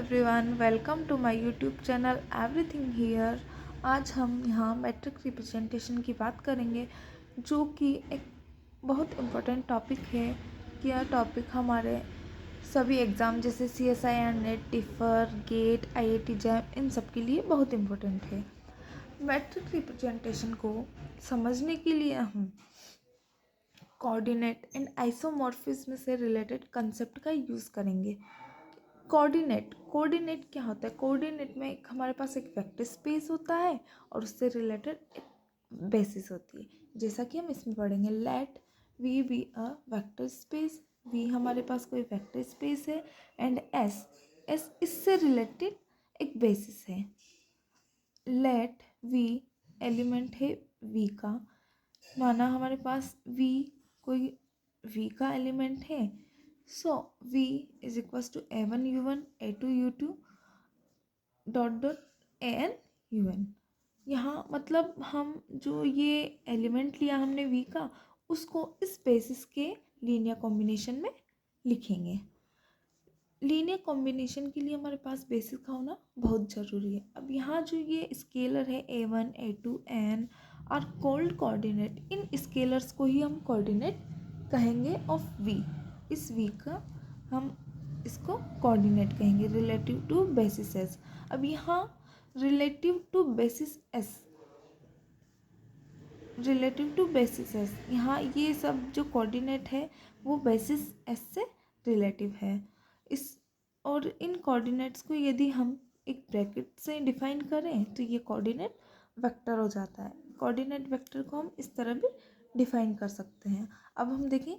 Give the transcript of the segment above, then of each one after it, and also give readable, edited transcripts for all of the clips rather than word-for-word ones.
Everyone, welcome to my YouTube channel everything here. आज हम यहाँ मैट्रिक्स रिप्रेजेंटेशन की बात करेंगे, जो कि एक बहुत इम्पोर्टेंट टॉपिक है। कि यह टॉपिक हमारे सभी एग्ज़ाम जैसे CSIR, NET, TIFR, GATE, IIT JAM, इन सब के लिए बहुत इम्पोर्टेंट है। मैट्रिक्स रिप्रेजेंटेशन को समझने के लिए हम कोऑर्डिनेट एंड आइसोमॉर्फिज्म से रिलेटेड कंसेप्ट का यूज़ करेंगे। कोऑर्डिनेट क्या होता है? कोऑर्डिनेट में हमारे पास एक वेक्टर स्पेस होता है और उससे रिलेटेड एक बेसिस होती है। जैसा कि हम इसमें पढ़ेंगे, let V be a vector space. V हमारे पास कोई वेक्टर स्पेस है एंड एस इससे रिलेटेड एक बेसिस है। लेट वी एलिमेंट है वी का, माना हमारे पास वी कोई वी का एलिमेंट है। So v is equals to a1 u1 a2 u2 dot dot an un। यहाँ मतलब हम जो ये एलिमेंट लिया हमने v का, उसको इस बेसिस के लीनियर कॉम्बिनेशन में लिखेंगे। लीनियर कॉम्बिनेशन के लिए हमारे पास बेसिस का होना बहुत ज़रूरी है। अब यहाँ जो ये स्केलर है a1 a2 n are called coordinate. इन स्केलर्स को ही हम कोऑर्डिनेट कहेंगे ऑफ v। इस v का हम इसको कोऑर्डिनेट कहेंगे रिलेटिव टू बेसिस एस। अब यहाँ रिलेटिव टू बेसिस एस यहाँ ये सब जो कोऑर्डिनेट है वो बेसिस एस से रिलेटिव है। इस और इन कोऑर्डिनेट्स को यदि हम एक ब्रैकेट से डिफाइन करें तो ये कोऑर्डिनेट वेक्टर हो जाता है। कोऑर्डिनेट वेक्टर को हम इस तरह भी डिफाइन कर सकते हैं। अब हम देखें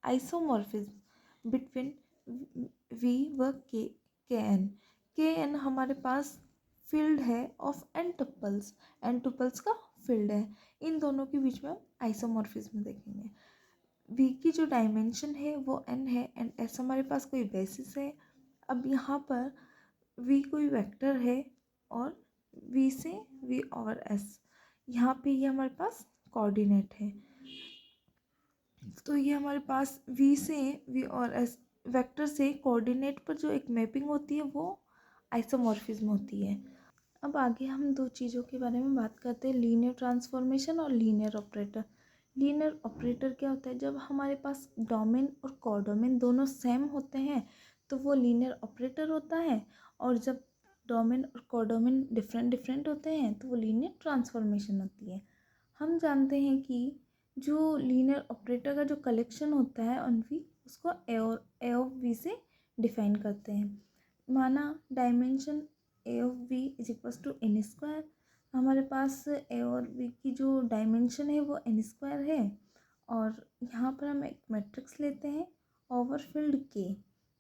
आइसोमॉर्फिज्म बिटवीन वी व के एन हमारे पास फील्ड है ऑफ एन टुपल्स का फील्ड है। इन दोनों के बीच में हम आइसोमॉर्फिज्म देखेंगे। v की जो डायमेंशन है वो n है एंड s हमारे पास कोई बेसिस है। अब यहाँ पर v कोई वेक्टर है और v से v और s, यहाँ पे ये हमारे पास कोऑर्डिनेट है। तो ये हमारे पास v से v और s वेक्टर से कोऑर्डिनेट पर जो एक मैपिंग होती है वो आइसोमॉर्फिज्म होती है। अब आगे हम दो चीज़ों के बारे में बात करते हैं, लीनियर ट्रांसफॉर्मेशन और लीनियर ऑपरेटर। लीनियर ऑपरेटर क्या होता है? जब हमारे पास डोमेन और कोडोमेन दोनों सेम होते हैं तो वो लीनियर ऑपरेटर होता है, और जब डोमेन और कोडोमेन डिफरेंट होते हैं तो वो लीनियर ट्रांसफॉर्मेशन होती है। हम जानते हैं कि जो लीनियर ऑपरेटर का जो कलेक्शन होता है ऑन वी, उसको ए ऑफ वी से डिफाइन करते हैं। माना dimension A of V is equals to N square. हमारे पास ए और वी की जो डायमेंशन है वो एन स्क्वायर है, और यहाँ पर हम एक मैट्रिक्स लेते हैं ओवर फील्ड के,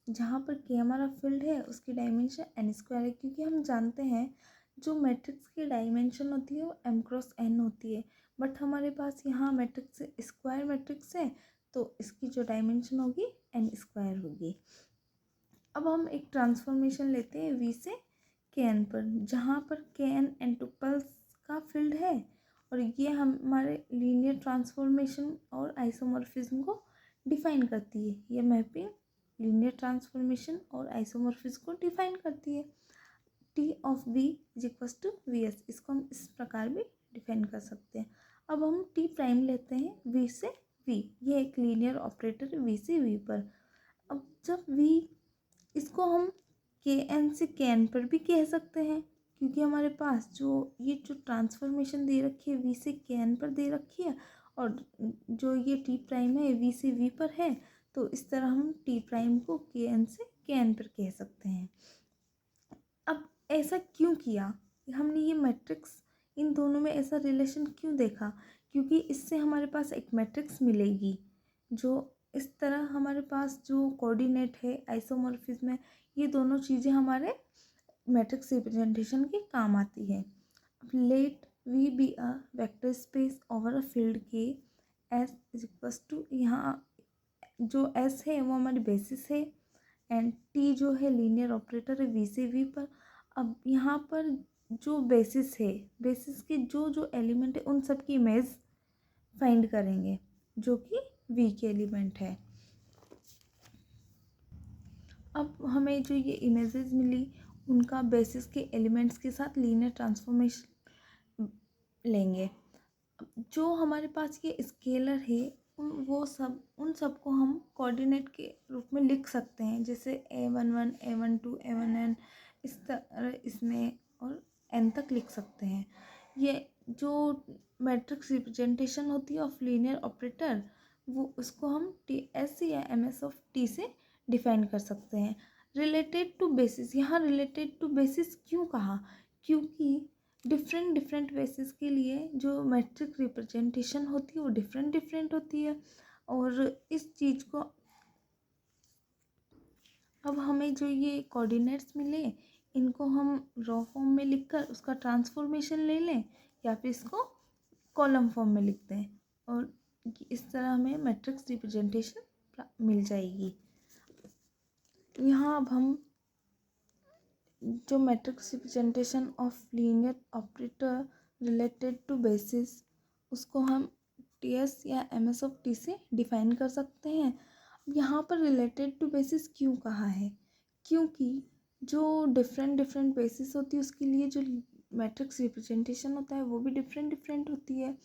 जहाँ पर के हमारा फील्ड है उसकी डायमेंशन एन स्क्वायर है। क्योंकि हम जानते हैं जो मैट्रिक्स की डायमेंशन होती है वो m क्रॉस n होती है, बट हमारे पास यहाँ मैट्रिक्स स्क्वायर मैट्रिक्स है तो इसकी जो डायमेंशन होगी n स्क्वायर होगी। अब हम एक ट्रांसफॉर्मेशन लेते हैं v से kn पर, जहाँ पर kn एन टुपल्स का फील्ड है, और ये हमारे लीनियर ट्रांसफॉर्मेशन और आइसोमॉर्फिज्म को डिफाइन करती है। ये मैपिंग लीनियर ट्रांसफॉर्मेशन और आइसोमॉर्फिज्म को डिफाइन करती है। T of V is equals to V S, इसको हम इस प्रकार भी डिफाइन कर सकते हैं। अब हम टी प्राइम लेते हैं वी से वी, ये एक लीनियर ऑपरेटर है वी से वी पर। अब जब वी, इसको हम के एन से के एन पर भी कह सकते हैं, क्योंकि हमारे पास जो ट्रांसफॉर्मेशन दे रखी है वी से के एन पर दे रखी है, और जो ये टी प्राइम है वी से वी पर है, तो इस तरह हम टी प्राइम को के एन से के एन पर कह सकते हैं। अब ऐसा क्यों किया हमने? ये मैट्रिक्स इन दोनों में ऐसा रिलेशन क्यों देखा? क्योंकि इससे हमारे पास एक मैट्रिक्स मिलेगी जो इस तरह हमारे पास जो कोऑर्डिनेट है, आइसोमॉर्फिज्म है, ये दोनों चीज़ें हमारे मैट्रिक्स रिप्रेजेंटेशन के काम आती है। अब let V be a vector space over a field K S is equals to, यहाँ जो एस है वो हमारी बेसिस है एंड टी जो है लीनियर ऑपरेटर है वी से वी पर। अब यहाँ पर जो बेसिस है, बेसिस के जो एलिमेंट है उन सब की इमेज फाइंड करेंगे जो कि वी के एलिमेंट है। अब हमें जो ये इमेजेस मिली उनका बेसिस के एलिमेंट्स के साथ लीनियर ट्रांसफॉर्मेशन लेंगे। जो हमारे पास ये स्केलर है उन सबको हम कोऑर्डिनेट के रूप में लिख सकते हैं, जैसे a11 a12 a1n इस तरह इसमें और n तक लिख सकते हैं। ये जो मैट्रिक्स रिप्रेजेंटेशन होती है ऑफ लीनियर ऑपरेटर वो उसको हम ts या ms ऑफ t से डिफाइन कर सकते हैं। रिलेटेड टू बेसिस, यहाँ रिलेटेड टू बेसिस क्यों कहा, क्योंकि डिफरेंट बेसिस के लिए जो मैट्रिक रिप्रेजेंटेशन होती है वो डिफरेंट होती है। और इस चीज़ को अब हमें जो ये कोऑर्डिनेट्स मिले इनको हम रॉ फॉर्म में लिखकर उसका ट्रांसफॉर्मेशन ले लें या फिर इसको कॉलम फॉर्म में लिखते हैं और इस तरह हमें मैट्रिक्स रिप्रेजेंटेशन मिल जाएगी। यहाँ अब हम जो matrix representation of linear operator related to basis उसको हम ts या ms ऑफ t से डिफाइन कर सकते हैं। यहाँ पर रिलेटेड टू बेसिस क्यों कहा है, क्योंकि जो डिफरेंट बेसिस होती है उसके लिए जो मैट्रिक्स रिप्रेजेंटेशन होता है वो भी डिफरेंट होती है।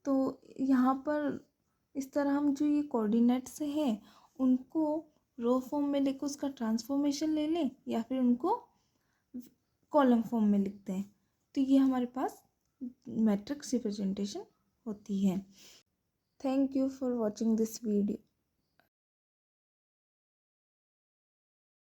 तो यहाँ पर इस तरह हम जो ये कोऑर्डिनेट्स हैं उनको रो फॉर्म में लेकर उसका ट्रांसफॉर्मेशन ले लें या फिर उनको कॉलम फॉर्म में लिखते हैं, तो ये हमारे पास मैट्रिक्स रिप्रेजेंटेशन होती है। Thank you for watching this video.